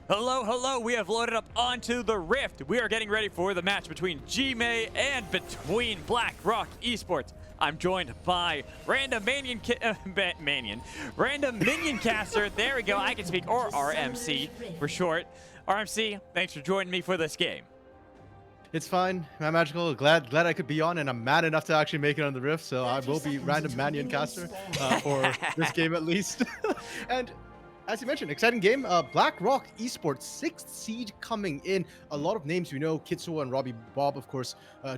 Hello, hello, we have loaded up onto the Rift. We are getting ready for the match between GMAE and between BlackRock Esports. I'm joined by random minion caster. There we go, I can speak, or RMC for short. RMC, thanks for joining me for this game. It's fine, man. Magical. Glad I could be on, and I'm mad enough to actually make it on the Rift, so I will be random minion caster for this game at least. And as you mentioned, exciting game. BlackRock Esports, 6th seed coming in. A lot of names we know. Kitzuo and RobbyBob, of course.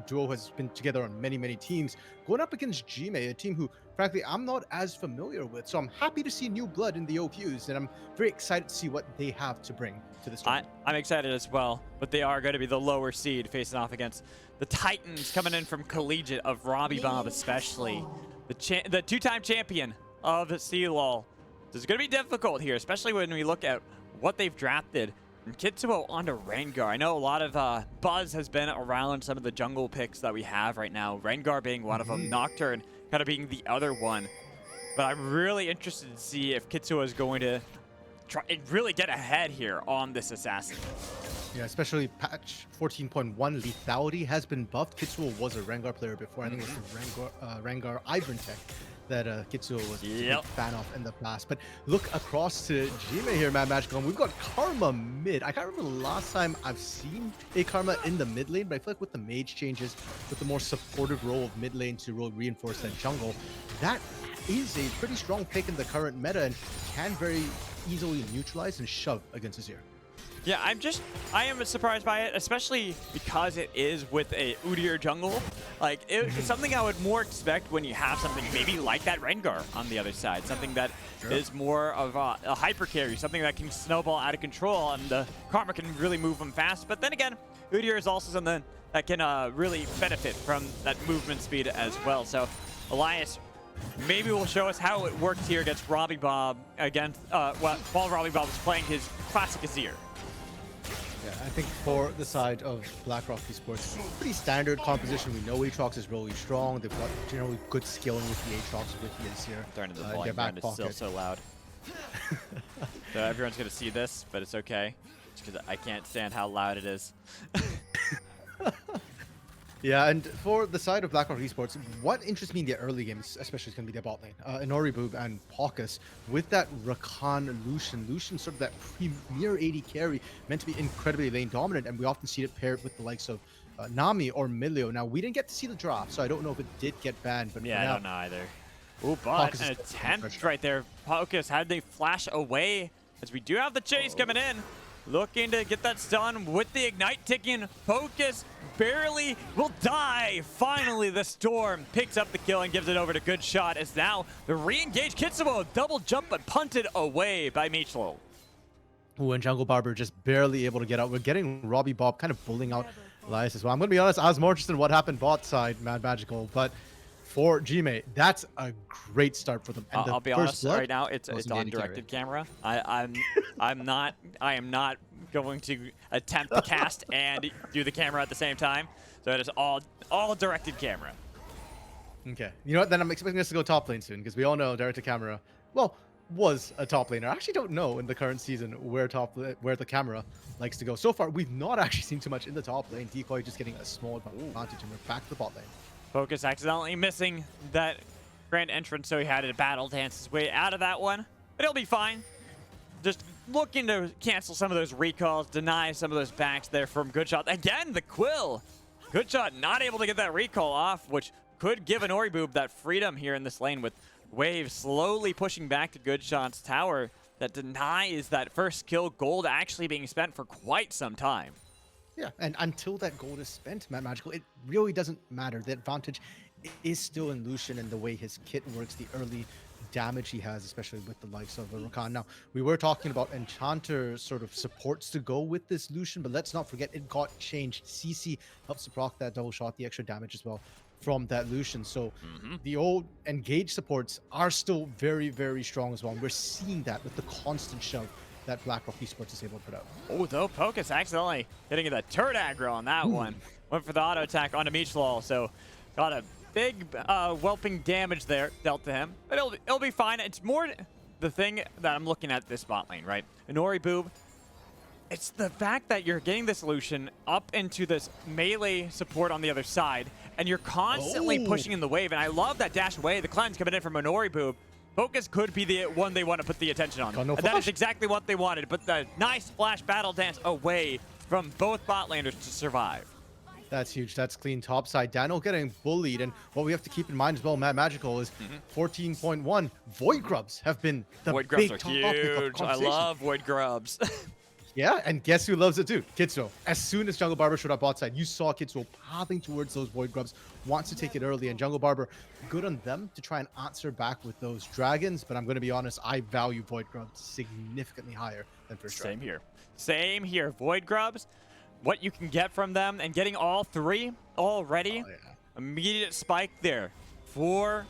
Duo has been together on many teams. Going up against GMAE, a team who, frankly, I'm not as familiar with. So I'm happy to see new blood in the OQs, and I'm very excited to see what they have to bring to this tournament. I'm excited as well, but they are going to be the lower seed facing off against the Titans coming in from Collegiate of RobbyBob, especially. The two-time champion of CLOL. This is going to be difficult here, especially when we look at what they've drafted. From Kitzuo onto Rengar. I know a lot of buzz has been around some of the jungle picks that we have right now. Rengar being one of them, Nocturne kind of being the other one. But I'm really interested to see if Kitzuo is going to try and really get ahead here on this assassin. Yeah, especially patch 14.1 lethality has been buffed. Kitzuo was a Rengar player before. I think it was the Rengar Iron Tech that Kitzuo was a big fan of in the past. But look across to GMAE here, man. Magical. And we've got Karma mid. I can't remember the last time I've seen a Karma in the mid lane, but I feel like with the mage changes, with the more supportive role of mid lane to really reinforce that jungle, that is a pretty strong pick in the current meta and can very easily neutralize and shove against Azir. Yeah, I am surprised by it, especially because it is with a Udyr jungle. Like, it's something I would more expect when you have something maybe like that Rengar on the other side. Something that is more of a hyper carry, something that can snowball out of control, and the Karma can really move them fast. But then again, Udyr is also something that can really benefit from that movement speed as well. So, Eliass maybe will show us how it worked here against RobbyBob, while RobbyBob was playing his classic Azir. Yeah, I think for the side of BlackRock Esports, pretty standard composition. We know Aatrox is really strong. They've got generally good skilling with the Aatrox, with the Azir. Turn to the volume down, it's still so loud. So everyone's going to see this, but it's okay. It's because I can't stand how loud it is. Yeah, and for the side of BlackRock Esports, what interests me in the early games, especially, is going to be their bot lane. InoriB and Pockus, with that Rakan Lucian. Lucian, sort of that premier AD carry, meant to be incredibly lane dominant, and we often see it paired with the likes of Nami or Milio. Now, we didn't get to see the draft, so I don't know if it did get banned. But yeah, I don't know either. Ooh, but an attempt right there. Pockus, had they flash away, as we do have the chase coming in. Looking to get that stun with the Ignite ticking. Pockus barely will die. Finally, the Storm picks up the kill and gives it over to GoodShot, as now the re-engaged Kitzuo double jump but punted away by MEECHOL. Ooh, and Jungle Barber just barely able to get out. We're getting RobbyBob kind of bullying out Eliass as well. I'm going to be honest, I was more interested in what happened bot side, Mad Magical, but for GMAE, that's a great start for them. And I'll be honest, right now it's on directed camera. I am not going to attempt to cast and do the camera at the same time. So it is all directed camera. Okay. You know what? Then I'm expecting us to go top lane soon, because we all know directed camera, well, was a top laner. I actually don't know in the current season where the camera likes to go. So far, we've not actually seen too much in the top lane. Decoy just getting a small advantage, and we're back to the bot lane. Pockus accidentally missing that grand entrance, so he had to battle dance his way out of that one. But he'll be fine. Just looking to cancel some of those recalls, deny some of those backs there from GoodShot. Again, the Quill. GoodShot not able to get that recall off, which could give InoriB that freedom here in this lane, with Wave slowly pushing back to GoodShot's tower that denies that first kill gold actually being spent for quite some time. Yeah, and until that gold is spent, Mad Magical, it really doesn't matter. The advantage is still in Lucian and the way his kit works, the early damage he has, especially with the likes of Rakan. Now, we were talking about Enchanter sort of supports to go with this Lucian, but let's not forget it got changed. CC helps to proc that double shot, the extra damage as well from that Lucian. So the old engage supports are still very strong as well. And we're seeing that with the constant shove that BlackRock Esports is able to put out. Oh, though Pockus accidentally hitting the turret aggro on that one. Went for the auto attack onto MEECHOL, so got a big whelping damage there dealt to him. But it'll be fine. It's more the thing that I'm looking at this bot lane, right? InoriB It's the fact that you're getting the solution up into this melee support on the other side, and you're constantly pushing in the wave. And I love that dash away. The cleanse coming in from InoriB. Pockus could be the one they want to put the attention on. And that is exactly what they wanted. But the nice flash battle dance away from both bot laners to survive. That's huge. That's clean topside. Daniel getting bullied. And what we have to keep in mind as well, Mad Magical, is 14.1. Void Grubs have been the Void big Grubs are topic of huge. I conversation. love Void Grubs. Yeah, and guess who loves it too? Kitzuo. As soon as Jungle Barber showed up bot side, you saw Kitzuo popping towards those Void Grubs, wants to take it early, and Jungle Barber, good on them to try and answer back with those dragons, but I'm going to be honest, I value Void Grubs significantly higher than First Dragon. Same here. Same here. Void Grubs, what you can get from them, and getting all three already, immediate spike there for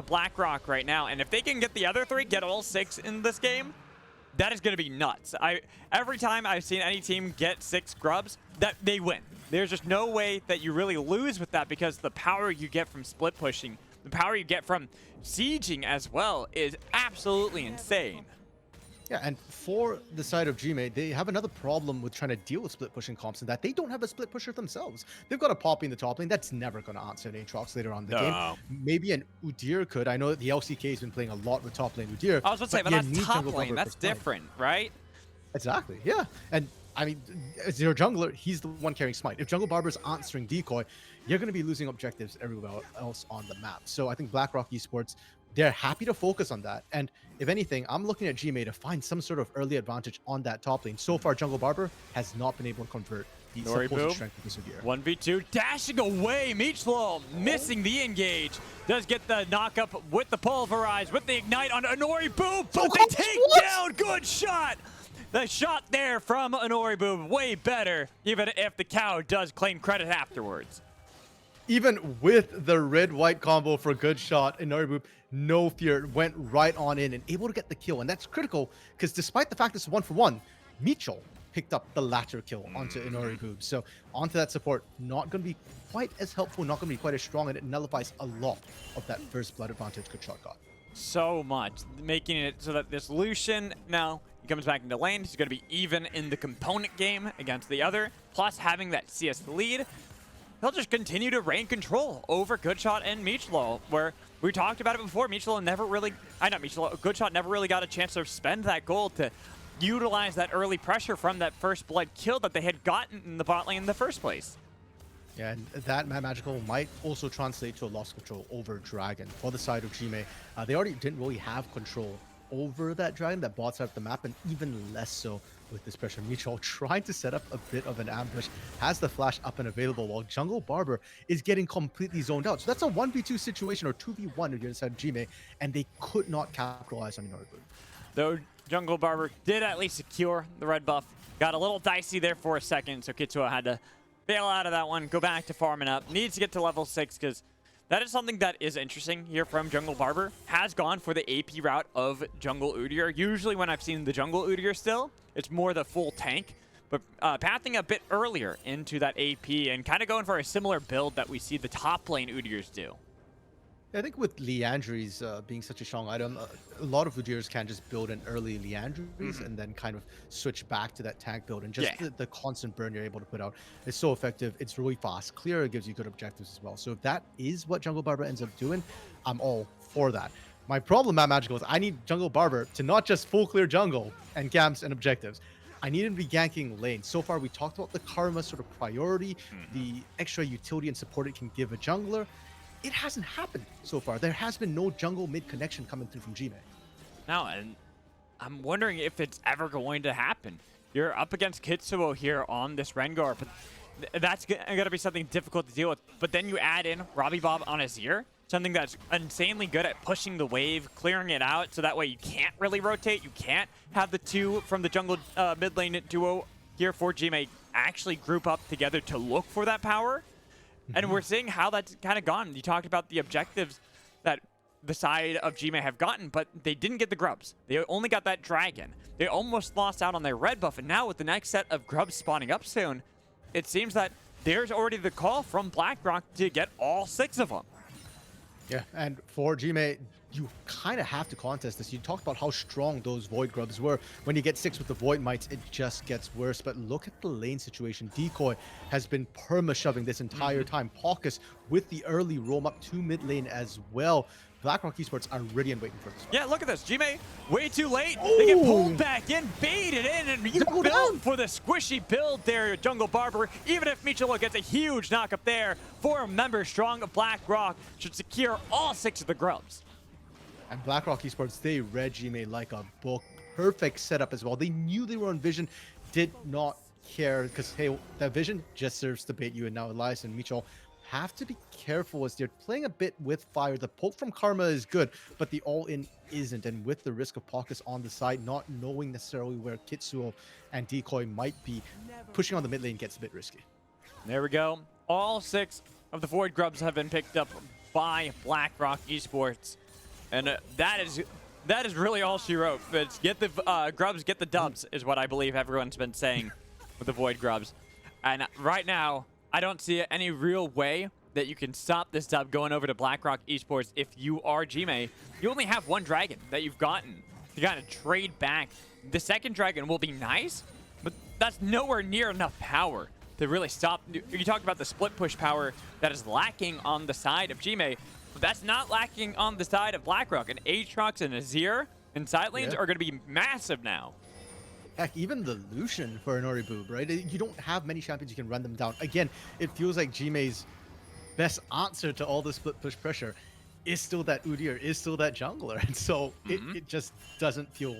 BlackRock right now, and if they can get the other three, get all 6 in this game, that is going to be nuts. Every time I've seen any team get 6 grubs, that they win. There's just no way that you really lose with that, because the power you get from split pushing, the power you get from sieging as well is absolutely insane. Yeah, and for the side of GMAE, they have another problem with trying to deal with split pushing comps, in that they don't have a split pusher themselves. They've got a Poppy in the top lane. That's never going to answer an Aatrox later on in the game. Maybe an Udyr could. I know that the LCK has been playing a lot with top lane Udyr. I was about to say, but that's top lane. That's different, right? Exactly, yeah. And I mean, as your jungler, he's the one carrying Smite. If Jungle Barber's answering Decoy, you're going to be losing objectives everywhere else on the map. So I think BlackRock Esports, they're happy to focus on that. And if anything, I'm looking at GMAE to find some sort of early advantage on that top lane. So far, Jungle Barber has not been able to convert the supposed strength of this year. 1v2, dashing away. MEECHOL missing the engage. Does get the knock up with the pulverize, with the ignite on InoriB, but they take down GoodShot. The shot there from InoriB, way better, even if the cow does claim credit afterwards. Even with the red-white combo for GoodShot, InoriB, no fear, went right on in and able to get the kill. And that's critical, because despite the fact it's 1-for-1, MEECHOL picked up the latter kill onto InoriB. So onto that support, not going to be quite as helpful, not going to be quite as strong, and it nullifies a lot of that first blood advantage GoodShot got. So much, making it so that this Lucian, now he comes back into lane, he's going to be even in the component game against the other, plus having that CS lead, he'll just continue to reign control over GoodShot and MEECHOL, where we talked about it before. MEECHOL never really, GoodShot never really got a chance to spend that gold to utilize that early pressure from that first blood kill that they had gotten in the bot lane in the first place. Yeah, and that Mad Magical might also translate to a loss of control over Dragon. For the side of GMAE, they already didn't really have control over that Dragon, that bot side of the map, and even less so with this pressure. MEECHOL trying to set up a bit of an ambush, has the flash up and available, while Jungle Barber is getting completely zoned out. So that's a 1v2 situation, or 2v1 if you're inside GMAE, and they could not capitalize on InoriB. Though Jungle Barber did at least secure the red buff. Got a little dicey there for a second, so Kitzuo had to bail out of that one, go back to farming up. Needs to get to level 6, because that is something that is interesting here from Jungle Barber. Has gone for the AP route of Jungle Udyr. Usually when I've seen the Jungle Udyr still, it's more the full tank. But pathing a bit earlier into that AP and kind of going for a similar build that we see the top lane Udyrs do. I think with Liandry's being such a strong item, a lot of Udyrs can just build an early Liandry's and then kind of switch back to that tank build. And just the constant burn you're able to put out is so effective. It's really fast. Clear, it gives you good objectives as well. So if that is what Jungle Barber ends up doing, I'm all for that. My problem at Magical is I need Jungle Barber to not just full clear jungle and camps and objectives. I need him to be ganking lane. So far, we talked about the Karma sort of priority, the extra utility and support it can give a jungler. It hasn't happened so far. There has been no jungle mid connection coming through from GMAE. No, and I'm wondering if it's ever going to happen. You're up against Kitzuo here on this Rengar, but that's going to be something difficult to deal with. But then you add in RobbyBob on Azir, something that's insanely good at pushing the wave, clearing it out, so that way you can't really rotate. You can't have the two from the jungle mid lane duo here for GMAE actually group up together to look for that power. And we're seeing how that's kind of gone. You talked about the objectives that the side of GMAE have gotten, but they didn't get the grubs. They only got that dragon. They almost lost out on their red buff, and now with the next set of grubs spawning up soon, it seems that there's already the call from BlackRock to get all 6 of them. Yeah, and for GMAE, you kind of have to contest this. You talked about how strong those Void Grubs were. When you get 6 with the Void Mites, it just gets worse. But look at the lane situation. Decoy has been perma-shoving this entire time. Pockus with the early roam up to mid lane as well. BlackRock Esports are ready and waiting for this one. Yeah, look at this. GMAE, way too late. They get pulled back in, baited in, and you build for the squishy build there, Jungle Barber. Even if MEECHOL gets a huge knock up there, 4 members strong of BlackRock should secure all 6 of the Grubs. And BlackRock Esports, they read GMAE like a book. Perfect setup as well. They knew they were on Vision, did not care because, hey, that Vision just serves to bait you. And now Eliass and MEECHOL have to be careful as they're playing a bit with fire. The poke from Karma is good, but the all-in isn't. And with the risk of Pockus on the side, not knowing necessarily where Kitzuo and Decoy might be, pushing on the mid lane gets a bit risky. There we go. All 6 of the Void Grubs have been picked up by BlackRock Esports. And that is really all she wrote. It's get the Grubs, get the dubs, is what I believe everyone's been saying with the Void Grubs. And right now, I don't see any real way that you can stop this dub going over to BlackRock Esports if you are GMAE. You only have 1 dragon that you've gotten. You gotta trade back. The second dragon will be nice, but that's nowhere near enough power to really stop. You talked about the split push power that is lacking on the side of GMAE. But that's not lacking on the side of BlackRock. And Aatrox and Azir in side lanes are going to be massive now. Heck, even the Lucian for InoriB, right? You don't have many champions you can run them down. Again, it feels like GMAE's best answer to all the split push pressure is still that Udyr, is still that jungler. And so it just doesn't feel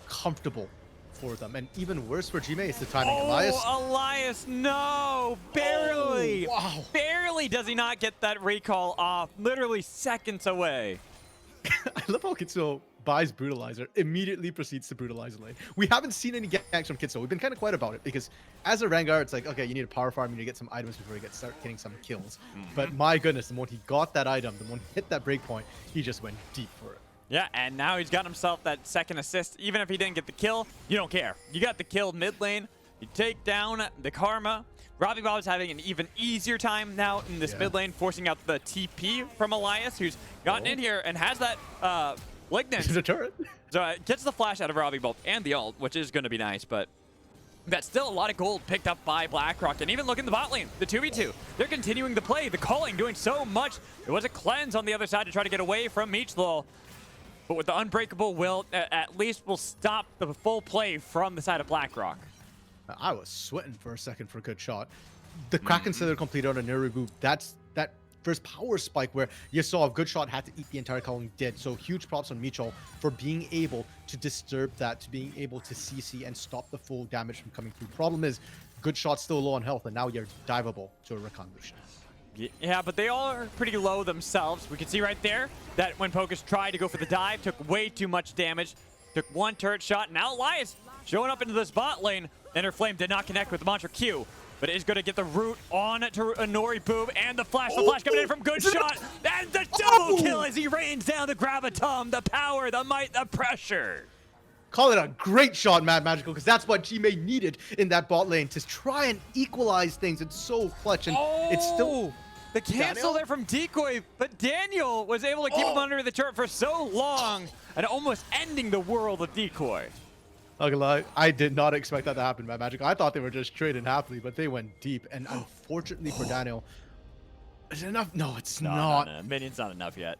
comfortable for them. And even worse for GMAE is the timing. Eliass, no! Barely! Oh, wow. Barely does he not get that recall off. Literally seconds away. I love how Kitzuo buys Brutalizer, immediately proceeds to brutalize the lane. We haven't seen any ganks from Kitzuo. We've been kind of quiet about it because as a Rengar, it's like, okay, you need a power farm, you need to get some items before you start getting some kills. But my goodness, the moment he got that item, the moment he hit that breakpoint, he just went deep for it. Yeah, and now he's got himself that second assist. Even if he didn't get the kill, you don't care. You got the kill mid lane. You take down the Karma. RobbyBob is having an even easier time now in this mid lane, forcing out the TP from Eliass, who's gotten in here and has that Lignant. It's a turret. So it gets the flash out of RobbyBob and the ult, which is going to be nice, but that's still a lot of gold picked up by BlackRock. And even look in the bot lane, the 2v2. They're continuing the play. The calling doing so much. There was a cleanse on the other side to try to get away from MEECHOL. But with the Unbreakable Will, at least will stop the full play from the side of BlackRock. I was sweating for a second for a good shot. The Kraken Slither completed on a InoriB. That's that first power spike where you saw GoodShot had to eat the entire column dead. So huge props on MEECHOL for being able to disturb that, to being able to CC and stop the full damage from coming through. Problem is, GoodShot's still low on health, and now you're diveable to a Rakan Lucian. Yeah, but they all are pretty low themselves. We can see right there that when Pockus tried to go for the dive, took way too much damage, took 1 turret shot. Now Eliass showing up into this bot lane. Inner Flame did not connect with the Mantra Q, but is going to get the root on to InoriB and the flash. The flash coming in from GoodShot, and the double kill as he rains down the Gravitum, the power, the might, the pressure. Call it a great shot, Mad Magical, because that's what GMAE needed in that bot lane to try and equalize things. It's so clutch, and it's still... The cancel there from Decoy, but Daniel was able to keep him under the turret for so long and almost ending the world of Decoy. Not gonna lie, I did not expect that to happen, Mad Magical. I thought they were just trading happily, but they went deep, and unfortunately for Daniel, is it enough? No, it's not. No. Minion's not enough yet.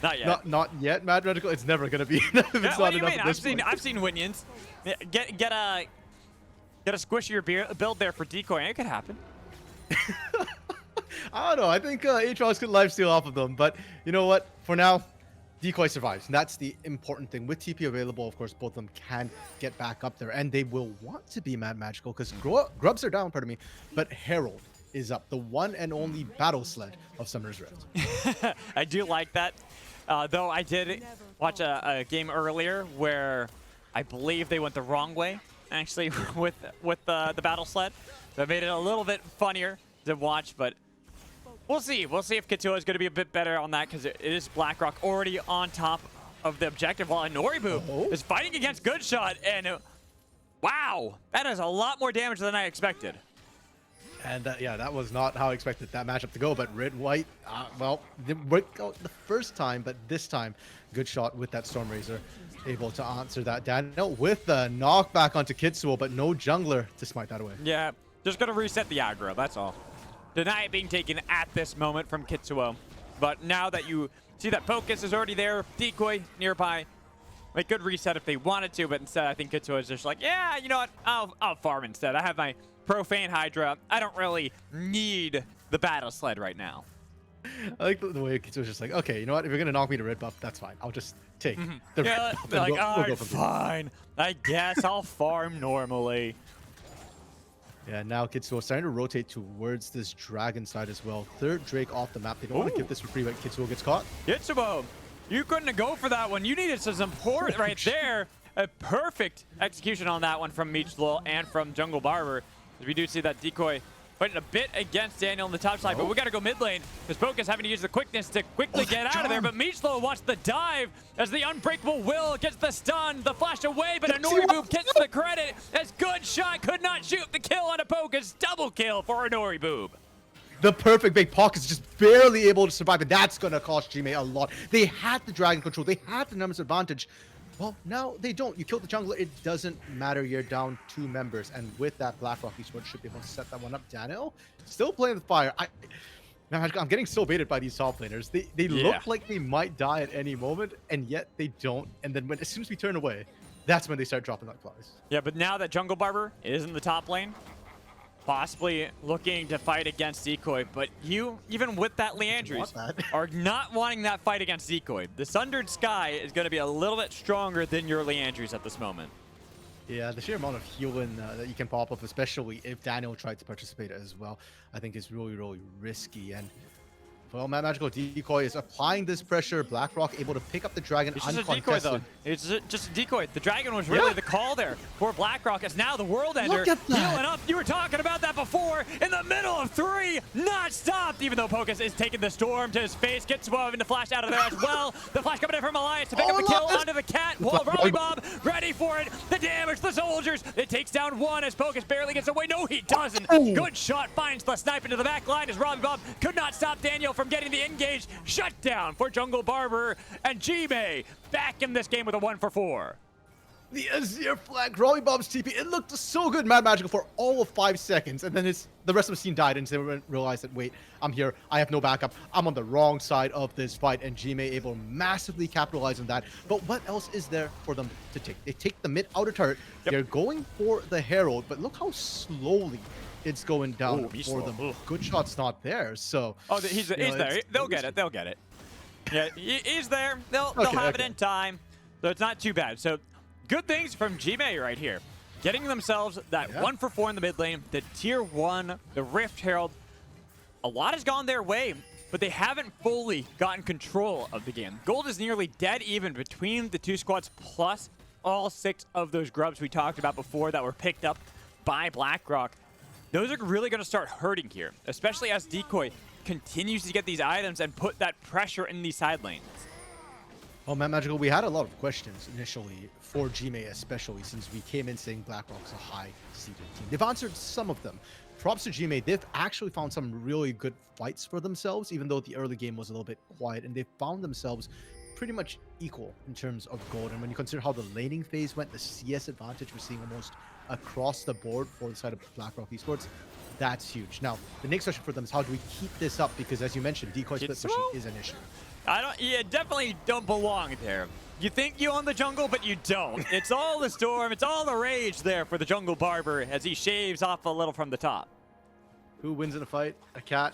Not yet. Not yet, Mad Magical. It's never gonna be enough. It's what not do you enough mean? at this point. I've seen Minions. Get a squishier build there for Decoy, and it could happen. I don't know. I think Aatrox could lifesteal off of them, but you know what? For now, Decoy survives, and that's the important thing. With TP available, of course, both of them can get back up there, and they will want to be Mad Magical because Grubs are down, pardon me, but Herald is up, the one and only battle sled of Summer's Rift. I do like that, though I did watch a game earlier where I believe they went the wrong way, actually, with the battle sled. So it made it a little bit funnier to watch, but we'll see. We'll see if Kitzuo is going to be a bit better on that because it is BlackRock already on top of the objective while InoriB is fighting against GoodShot. And wow, that is a lot more damage than I expected. And yeah, that was not how I expected that matchup to go. But red-white, well, it worked out the first time, but this time, good shot with that Storm Razor, able to answer that. Daniel with the knockback onto Kitzuo, but no jungler to smite that away. Yeah, just gonna reset the aggro, that's all. Deny it being taken at this moment from Kitzuo. But now that you see that Pockus is already there, decoy nearby, they could reset if they wanted to, but instead I think Kitzuo is just like, yeah, you know what, I'll farm instead. I have my Profane Hydra. I don't really need the battle sled right now. I like the way Kitzuo's just like, okay, you know what, if you're gonna knock me to red buff, that's fine. I'll just take the red buff. They're like, we'll all go right, from there." fine. I guess I'll farm normally. Yeah, now Kitzuo starting to rotate towards this dragon side as well. Third Drake off the map. They don't want to give this for free, but Kitzuo gets caught. Kitzuo, you couldn't go for that one. You needed some support right there. A perfect execution on that one from MEECHOL and from Jungle Barber. We do see that decoy fighting a bit against Daniel on the top side, but we got to go mid lane because Pockus having to use the quickness to quickly get out of there. But MEECHOL wants the dive as the unbreakable will gets the stun, the flash away, but InoriB gets the credit as GoodShot could not shoot the kill on a Pockus. Double kill for InoriB. The perfect big Pockus is just barely able to survive, and that's going to cost GMAE a lot. They had the dragon control, they had the numbers advantage. Well, now they don't. You kill the jungler, it doesn't matter. You're down 2 members, and with that, BlackRock Esports should be able to set that one up. Daniel still playing with fire. I'm getting so baited by these top laners. They look like they might die at any moment, and yet they don't. And then as soon as we turn away, that's when they start dropping like flies. Yeah, but now that Jungle Barber is in the top lane, possibly looking to fight against Decoy, but you, even with that Leandries, are not wanting that fight against Decoy. The Sundered Sky is going to be a little bit stronger than your Leandries at this moment. Yeah, the sheer amount of healing that you can pop up, especially if Daniel tried to participate as well, I think is really, really risky. And well, Magical Decoy is applying this pressure. BlackRock able to pick up the dragon. It's just a decoy, though. It's just a decoy. The dragon was really the call there for BlackRock, as now the World Ender healing up. You were talking about that before. In the middle of 3, not stopped, even though Pockus is taking the storm to his face. Gets having to flash out of there as well. The flash coming in from Eliass to pick up the kill onto the cat. Well, RobbyBob ready for it. The damage, the soldiers. It takes down 1 as Pockus barely gets away. No, he doesn't. Good shot finds the snipe into the back line as RobbyBob could not stop Daniel from getting the engage. Shutdown for Jungle Barber, and GMAE back in this game with a 1-for-4. The Azir flag, RobbyBob's TP, it looked so good, Mad Magical, for all of 5 seconds, and then the rest of the scene died, and they realized that, wait, I'm here, I have no backup, I'm on the wrong side of this fight, and GMAE able to massively capitalize on that. But what else is there for them to take? They take the mid outer turret, they're going for the Herald, but look how slowly it's going down for them. GoodShot's not there, so... Oh, he's there. They'll get it. They'll get it. Yeah, he's there. They'll have it in time, so it's not too bad. So good things from GMAE right here. Getting themselves that 1-for-4 in the mid lane, the tier 1, the Rift Herald. A lot has gone their way, but they haven't fully gotten control of the game. Gold is nearly dead even between the 2 squads, plus all 6 of those grubs we talked about before that were picked up by BlackRock. Those are really going to start hurting here, especially as Decoy continues to get these items and put that pressure in these side lanes. Well, Mad Magical, we had a lot of questions initially for GMAE, especially since we came in saying BlackRock's a high-seeded team. They've answered some of them. Props to GMAE. They've actually found some really good fights for themselves, even though the early game was a little bit quiet, and they've found themselves pretty much equal in terms of gold. And when you consider how the laning phase went, the CS advantage we're seeing almost across the board for the side of BlackRock Esports, that's huge. Now, the next question for them is how do we keep this up? Because as you mentioned, decoy split pushing is an issue. You definitely don't belong there. You think you own the jungle, but you don't. It's all the storm, it's all the rage there for the Jungle Barber as he shaves off a little from the top. Who wins in a fight? A cat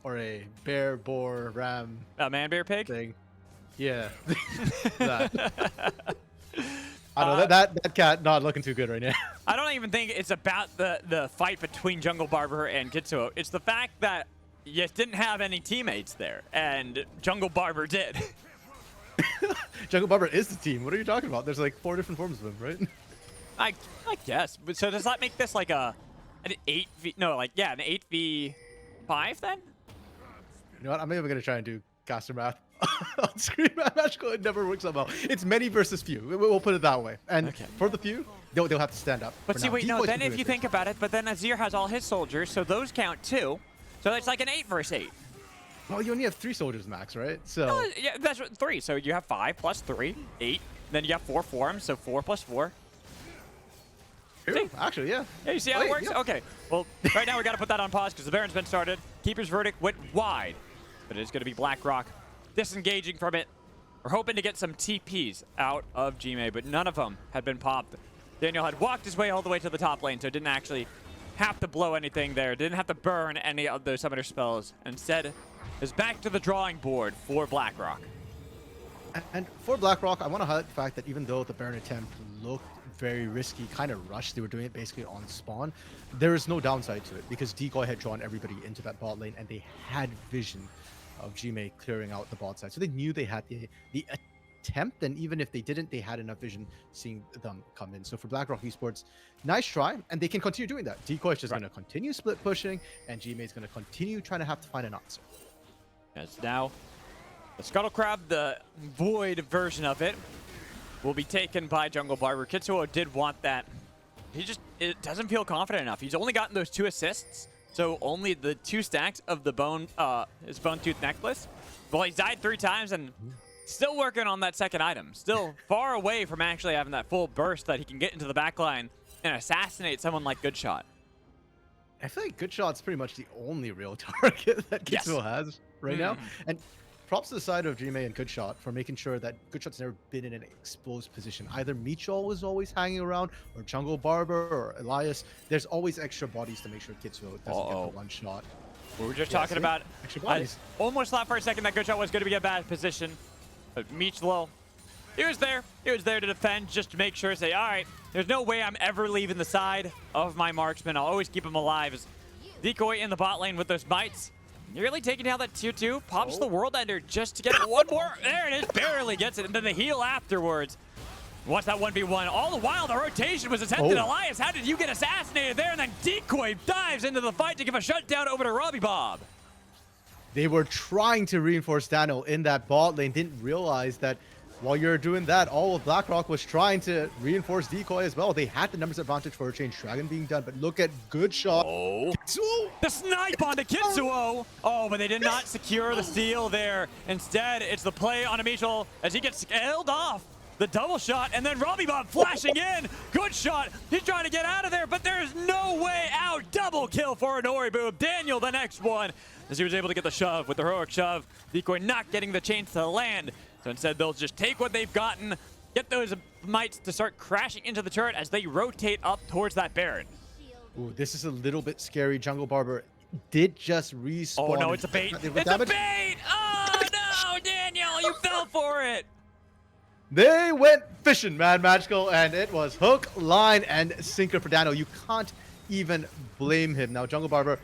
or a bear, boar, ram? A man, bear, pig? Thing. Yeah. That. I know that cat not looking too good right now. I don't even think it's about the fight between Jungle Barber and Kitzuo. It's the fact that you didn't have any teammates there, and Jungle Barber did. Jungle Barber is the team. What are you talking about? There's like 4 different forms of him, right? I guess. But so does that make this like an 8v? No, like an 8v5 then? You know what? I'm maybe gonna try and do caster math on screen. Magical, it never works out well. It's many versus few. We'll put it that way. And for the few, they'll have to stand up. But see, wait, no. Then if you think about it, but then Azir has all his soldiers, so those count too. So it's like an 8 versus 8. Well, you only have 3 soldiers max, right? So yeah, that's 3. So you have 5 plus 3, 8. Then you have 4 forms, so 4 plus 4. See? Actually, yeah. Yeah, you see how it works? Yeah. Okay. Well, right now we got to put that on pause because the Baron's been started. Keeper's verdict went wide, but it is going to be BlackRock disengaging from it. We're hoping to get some TPs out of GMAE, but none of them had been popped. Daniel had walked his way all the way to the top lane, so didn't actually have to blow anything there. Didn't have to burn any of those summoner spells. Instead, is back to the drawing board for BlackRock. And for BlackRock, I want to highlight the fact that even though the Baron attempt looked very risky, kind of rushed, they were doing it basically on spawn, there is no downside to it because Decoy had drawn everybody into that bot lane and they had vision of GMAE clearing out the bot side. So they knew they had the attempt, and even if they didn't, they had enough vision seeing them come in. So for BlackRock Esports, nice try, and they can continue doing that. Decoy is just going to continue split pushing, and GMAE is going to continue trying to have to find an answer. As now, the Scuttle Crab, the Void version of it, will be taken by Jungle Barber. Kitzuo did want that. It doesn't feel confident enough. He's only gotten those 2 assists, so only the 2 stacks of the his bone tooth necklace. Well, he's died 3 times and still working on that second item. Still far away from actually having that full burst that he can get into the backline and assassinate someone like GoodShot. I feel like GoodShot's pretty much the only real target that Kitzuo has right now. And props to the side of GMAE and GoodShot for making sure that GoodShot's never been in an exposed position. Either MEECHOL was always hanging around, or Jungle Barber, or Eliass. There's always extra bodies to make sure Kitzuo doesn't get the one shot. We were just talking about extra bodies. I almost thought for a second that GoodShot was going to be in a bad position. But MEECHOL, he was there. He was there to defend, just to make sure, say, all right, there's no way I'm ever leaving the side of my marksman. I'll always keep him alive. As Decoy in the bot lane with those mites. Nearly taking down that tier 2, pops the World Ender just to get it one more. There it is, barely gets it, and then the heal afterwards. What's that 1v1? All the while, the rotation was attempted. Eliass, how did you get assassinated there? And then Decoy dives into the fight to give a shutdown over to RobbyBob. They were trying to reinforce Daniel in that bot lane, didn't realize that while you're doing that, all of BlackRock was trying to reinforce Decoy as well. They had the numbers advantage for a change dragon being done, but look at GoodShot. Kitzuo! The snipe onto Kitzuo! Oh, but they did not secure the steal there. Instead, it's the play on MEECHOL as he gets scaled off. The double shot, and then RobbyBob flashing in. GoodShot, he's trying to get out of there, but there's no way out. Double kill for InoriB. Daniel, the next one, as he was able to get the shove with the heroic shove. Decoy not getting the chance to land. So instead, they'll just take what they've gotten, get those mites to start crashing into the turret as they rotate up towards that Baron. Ooh, this is a little bit scary. Jungle Barber did just respawn. Oh, no, it's a bait. It's a bait! Oh, no, Daniel, you fell for it. They went fishing, Mad Magical, and it was hook, line, and sinker for Daniel. You can't even blame him. Now, Jungle Barber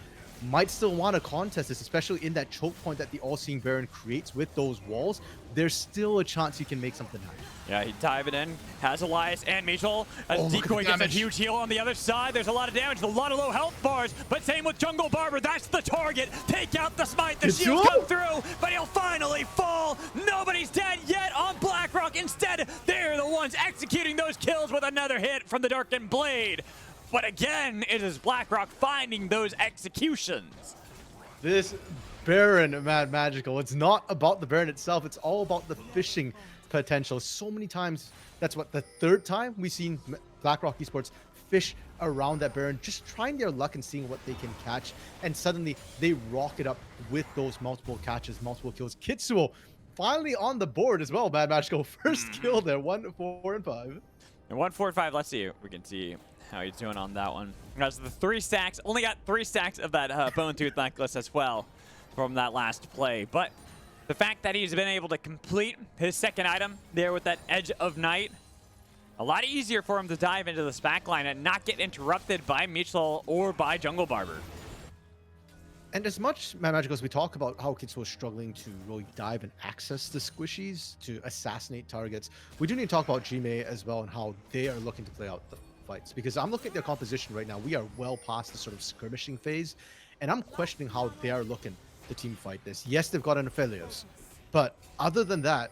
might still want to contest this, especially in that choke point that the All-Seeing Baron creates with those walls. There's still a chance you can make something happen. Yeah, he diving in, has Eliass and MEECHOL. Decoy gets a huge heal on the other side. There's a lot of damage, a lot of low health bars, but same with Jungle Barber. That's the target. Take out the smite. The shields come through, but he'll finally fall. Nobody's dead yet on BlackRock. Instead, they're the ones executing those kills with another hit from the Darkened Blade. But again, it is BlackRock finding those executions. This Baron, Mad Magical, it's not about the Baron itself. It's all about the fishing potential. So many times, that's what, the 3rd time we've seen BlackRock Esports fish around that Baron, just trying their luck and seeing what they can catch. And suddenly, they rocket up with those multiple catches, multiple kills. Kitzuo finally on the board as well, Mad Magical. First kill there, 1, 4, and 5. And 1, 4, 5, let's see. We can see how he's doing on that one. That's the 3 stacks. Only got 3 stacks of that bone tooth necklace as well from that last play. But the fact that he's been able to complete his second item there with that Edge of Night, a lot easier for him to dive into this backline and not get interrupted by MEECHOL or by Jungle Barber. And as much, Mad Magical, as we talk about how Kitzuo is struggling to really dive and access the squishies to assassinate targets, we do need to talk about GMAE as well and how they are looking to play out the fights. Because I'm looking at their composition right now. We are well past the sort of skirmishing phase, and I'm questioning how they are looking to team fight this. Yes, they've got an Eliass, But other than that,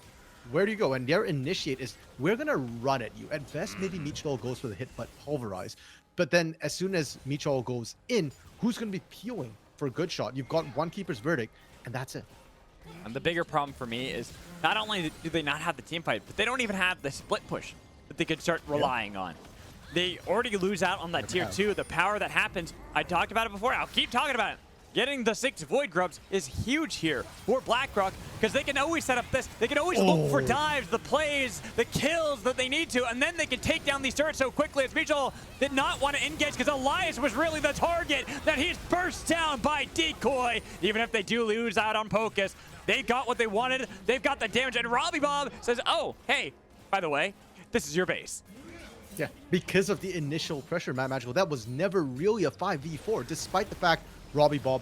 where do you go? And their initiate is, we're going to run at you. At best, maybe MEECHOL goes for the hit, but pulverize. But then as soon as MEECHOL goes in, who's going to be peeling for GoodShot? You've got one keeper's verdict, and that's it. And the bigger problem for me is not only do they not have the team fight, but they don't even have the split push that they could start relying on. They already lose out on that tier 2. The power that happens, I talked about it before, I'll keep talking about it. Getting the 6 Void Grubs is huge here for BlackRock because they can always set up this. They can always look for dives, the plays, the kills that they need to, and then they can take down these turrets so quickly as MEECHOL did not want to engage because Eliass was really the target that he's burst down by Decoy. Even if they do lose out on Pockus, they got what they wanted. They've got the damage, and RobbyBob says, oh, hey, by the way, this is your base. Yeah, because of the initial pressure, Mad Magical, that was never really a 5v4, despite the fact RobbyBob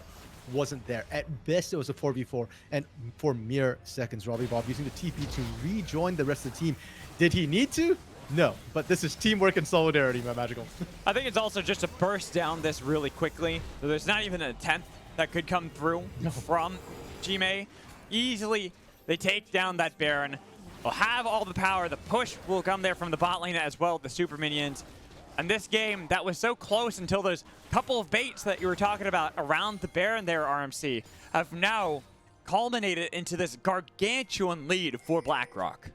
wasn't there. At best, it was a 4v4, and for mere seconds, RobbyBob using the TP to rejoin the rest of the team. Did he need to? No, but this is teamwork and solidarity, Mad Magical. I think it's also just to burst down this really quickly. So there's not even an attempt that could come through from GMAE. Easily, they take down that Baron. They'll have all the power. The push will come there from the bot lane as well, the super minions. And this game, that was so close until those couple of baits that you were talking about around the Baron there, RMC, have now culminated into this gargantuan lead for BlackRock.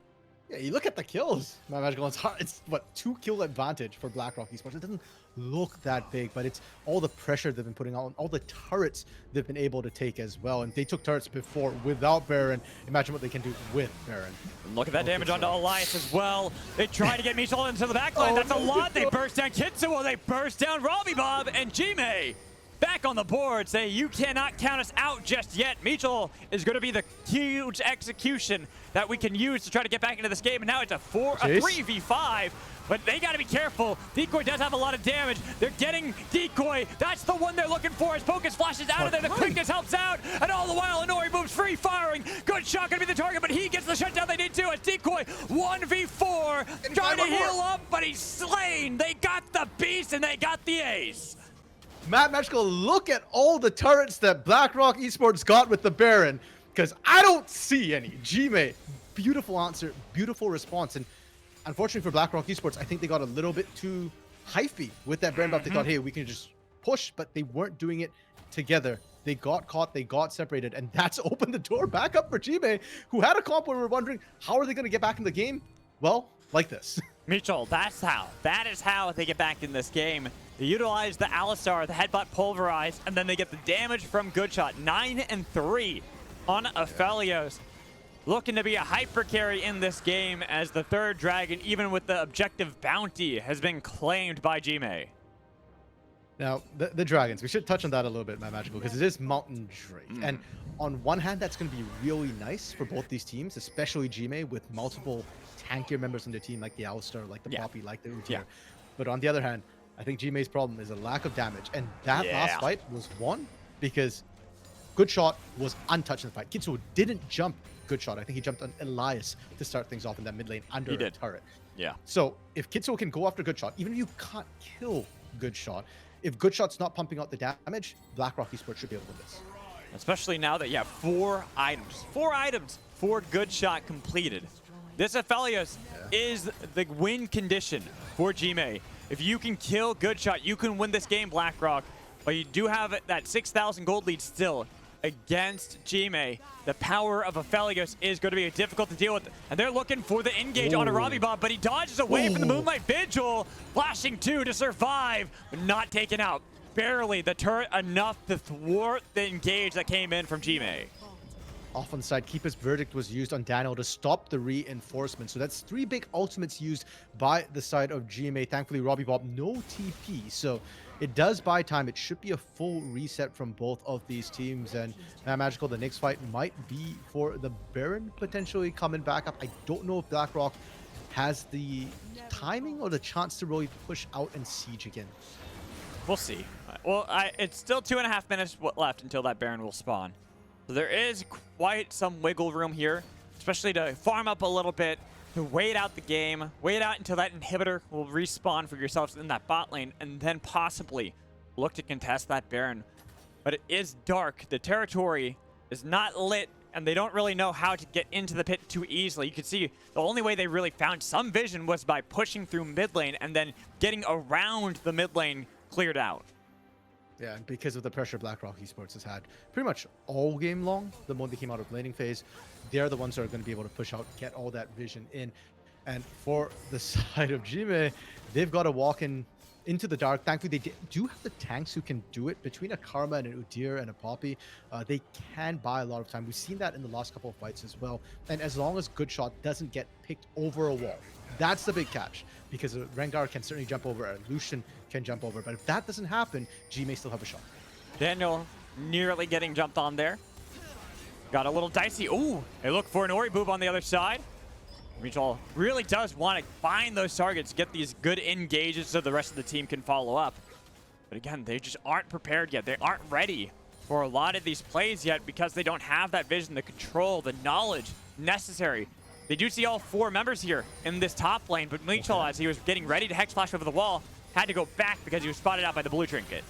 Yeah, you look at the kills, Mad Magical. It's what, 2 kill advantage for BlackRock Esports. It doesn't look that big, but it's all the pressure they've been putting on, all the turrets they've been able to take as well. And they took turrets before without Baron. Imagine what they can do with Baron. And look at that damage onto Eliass as well. They try to get MEECHOL into the backline. That's a lot. They burst down Kitzuo. They burst down RobbyBob, and GMAE back on the board say, you cannot count us out just yet. MEECHOL is going to be the huge execution that we can use to try to get back into this game. And now it's a 3v5. But they got to be careful. Decoy does have a lot of damage. They're getting Decoy. That's the one they're looking for as Pockus flashes out of there. The quickness helps out. And all the while, InoriB moves free firing. GoodShot going to be the target, but he gets the shutdown they need to as Decoy 1v4. Trying to heal up, but he's slain. They got the beast and they got the ace. Mad Magical, look at all the turrets that BlackRock Esports got with the Baron, because I don't see any. GMAE, beautiful answer, beautiful response. And unfortunately for BlackRock Esports, I think they got a little bit too hyphy with that Baron buff. They thought, hey, we can just push, but they weren't doing it together. They got caught, they got separated, and that's opened the door back up for GMAE, who had a comp where we were wondering, how are they going to get back in the game? Well, like this. MEECHOL, that's how. That is how they get back in this game. They utilize the Alistar, the headbutt pulverized, and then they get the damage from GoodShot. 9 and 3 on Aphelios. Looking to be a hyper carry in this game as the third dragon, even with the objective bounty, has been claimed by GMAE. Now, the dragons, we should touch on that a little bit, Mad Magical, because it is Mountain Drake. And on one hand, that's going to be really nice for both these teams, especially GMAE with multiple tankier members on their team, like the Alistar, like the Poppy, like the Udyr. But on the other hand, I think GMAE's problem is a lack of damage. And that last fight was won because GoodShot was untouched in the fight. Kitzuo didn't jump GoodShot. I think he jumped on Eliass to start things off in that mid lane under a turret. Yeah. So if Kitzuo can go after GoodShot, even if you can't kill GoodShot, if GoodShot's not pumping out the damage, BlackRock Esports should be able to win this. Especially now that you have 4 items. 4 items for GoodShot completed. This Aphelios is the win condition for GMAE. If you can kill GoodShot, you can win this game, BlackRock. But you do have that 6,000 gold lead still against GMAE. The power of Aphelios is going to be difficult to deal with. And they're looking for the engage on a RobbyBob, but he dodges away from the Moonlight Vigil. Flashing 2 to survive, but not taken out. Barely the turret enough to thwart the engage that came in from GMAE. Off on the side, Keeper's Verdict was used on Daniel to stop the reinforcement. So that's 3 big ultimates used by the side of GMAE. Thankfully, RobbyBob, no TP. So it does buy time. It should be a full reset from both of these teams. And Mad Magical, the next fight might be for the Baron potentially coming back up. I don't know if BlackRock has the timing or the chance to really push out and siege again. We'll see. Well, it's still 2.5 minutes left until that Baron will spawn. So there is quite some wiggle room here, especially to farm up a little bit, to wait out the game, wait out until that inhibitor will respawn for yourselves in that bot lane, and then possibly look to contest that Baron. But it is dark. The territory is not lit and they don't really know how to get into the pit too easily. You can see the only way they really found some vision was by pushing through mid lane and then getting around the mid lane cleared out. Yeah, and because of the pressure BlackRock Esports has had pretty much all game long, the moment they came out of laning phase, they're the ones that are going to be able to push out, get all that vision in. And for the side of GMAE, they've got to walk into the dark. Thankfully, they do have the tanks who can do it. Between a Karma and an Udyr and a Poppy, they can buy a lot of time. We've seen that in the last couple of fights as well. And as long as GoodShot doesn't get picked over a wall, that's the big catch. Because Rengar can certainly jump over, and Lucian can jump over. But if that doesn't happen, GMAE still have a shot. Daniel nearly getting jumped on there. Got a little dicey. Ooh, they look for an InoriB on the other side. MEECHOL really does want to find those targets, get these good engages so the rest of the team can follow up. But again, they just aren't prepared yet. They aren't ready for a lot of these plays yet because they don't have that vision, the control, the knowledge necessary. They do see all 4 members here in this top lane, but MEECHOL, as he was getting ready to Hex Flash over the wall, had to go back because he was spotted out by the blue trinket.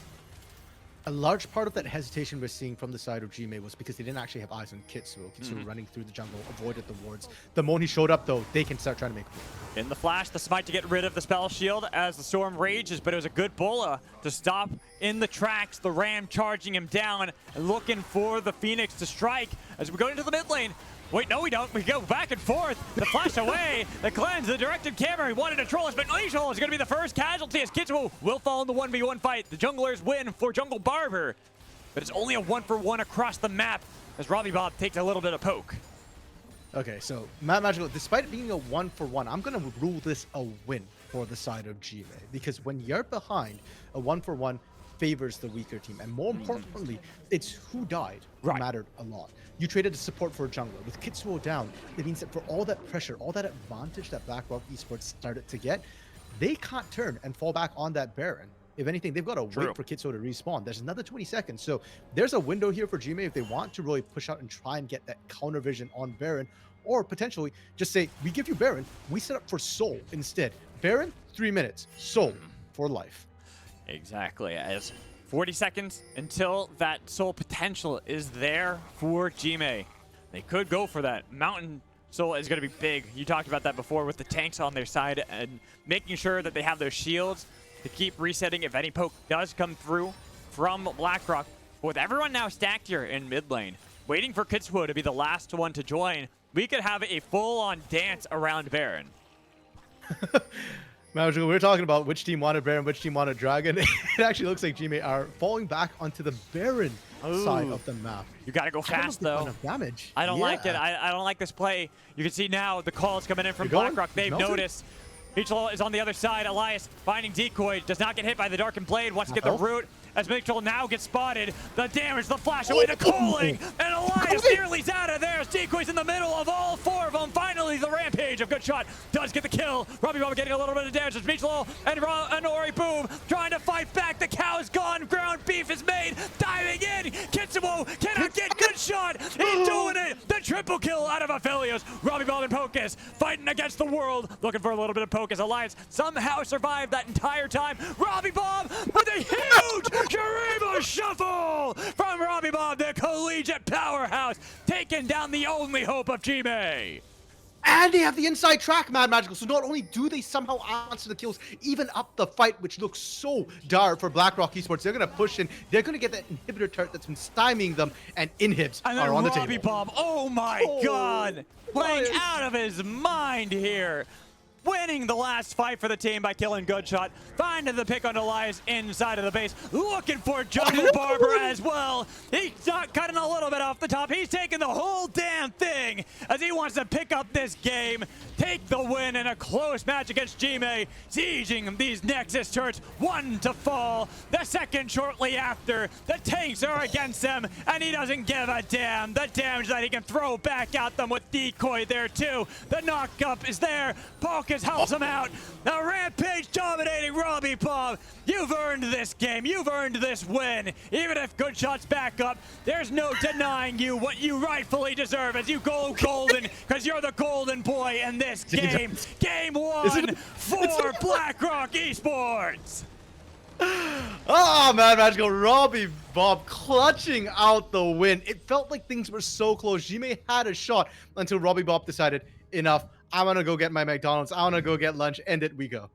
A large part of that hesitation we're seeing from the side of GMAE was because they didn't actually have eyes on Kitzuo. Kitzuo running through the jungle, avoided the wards. The moment he showed up, though, they can start trying to make a move. In the flash, the smite to get rid of the spell shield as the storm rages, but it was a good bola to stop in the tracks. The Ram charging him down and looking for the Phoenix to strike as we go into the mid lane. Wait, no, we don't. We go back and forth. The flash away. The cleanse, the directed camera. He wanted to troll us, but MEECHOL is going to be the first casualty as Kitzuo will fall in the 1v1 fight. The junglers win for Jungle Barber, but it's only a 1-for-1 across the map as RobbyBob takes a little bit of poke. Okay, so Mad Magical, despite it being a 1-for-1, I'm going to rule this a win for the side of GMAE, because when you're behind, a 1-for-1 favors the weaker team. And more importantly, it's who died who mattered a lot. You traded a support for a jungler. With Kitzuo down, it means that for all that pressure, all that advantage that BlackRock Esports started to get, they can't turn and fall back on that Baron. If anything, they've got to wait for Kitzuo to respawn. There's another 20 seconds. So there's a window here for GMAE if they want to really push out and try and get that counter vision on Baron, or potentially just say, we give you Baron, we set up for Soul instead. Baron, 3 minutes. Soul for life. Exactly. As 40 seconds until that Soul potential is there for GMAE. They could go for that. Mountain Soul is going to be big. You talked about that before with the tanks on their side and making sure that they have those shields to keep resetting if any poke does come through from BlackRock. But with everyone now stacked here in mid lane, waiting for Kitzuo to be the last one to join, we could have a full-on dance around Baron. Magical, we were talking about which team wanted Baron, which team wanted Dragon. It actually looks like GMAE are falling back onto the Baron side of the map. You got to go fast, though. Damage. I don't like it. I don't like this play. You can see now the calls coming in from BlackRock. They've noticed. MEECHOL is on the other side. Eliass finding Decoy. Does not get hit by the Darkened Blade. Wants to get the root. As MEECHOL now gets spotted. The damage, the flash away to Cooling. And Eliass nearly's out of there. Decoy's in the middle of all 4 of them. Finally, the rampage of GoodShot does get the kill. RobbyBob getting a little bit of damage as MEECHOL and InoriB trying to fight back. The cow's gone. Ground beef is made. Diving in. Kitzuo cannot get GoodShot. He's doing it. The triple kill out of Aphelios. RobbyBob and Pockus fighting against the world. Looking for a little bit of Pockus. Eliass somehow survived that entire time. RobbyBob with a huge Shuriba shuffle from RobbyBob, the collegiate powerhouse, taking down the only hope of GMAE. And they have the inside track, Mad Magical. So not only do they somehow answer the kills, even up the fight, which looks so dire for BlackRock Esports, they're going to push in. They're going to get that inhibitor turret that's been stymieing them, and inhibs are on the table. RobbyBob, oh my god, playing out of his mind here. Winning the last fight for the team by killing GoodShot. Finding the pick on Eliass inside of the base. Looking for Jungle Barber as well. He's not cutting a little bit off the top. He's taking the whole damn thing as he wants to pick up this game. Take the win in a close match against GMAE. Sieging these Nexus turrets. 1 to fall. The second shortly after. The tanks are against them. And he doesn't give a damn. The damage that he can throw back at them with Decoy there too. The knock-up is there. Pockus helps him out. The rampage dominating RobbyBob. You've earned this game. You've earned this win. Even if GoodShot's back up, there's no denying you what you rightfully deserve as you go golden, because you're the golden boy in this game. Game 1 for BlackRock Esports. Oh man, Magical RobbyBob clutching out the win. It felt like things were so close. GMAE had a shot until RobbyBob decided, enough. I want to go get my McDonald's. I want to go get lunch. And it we go.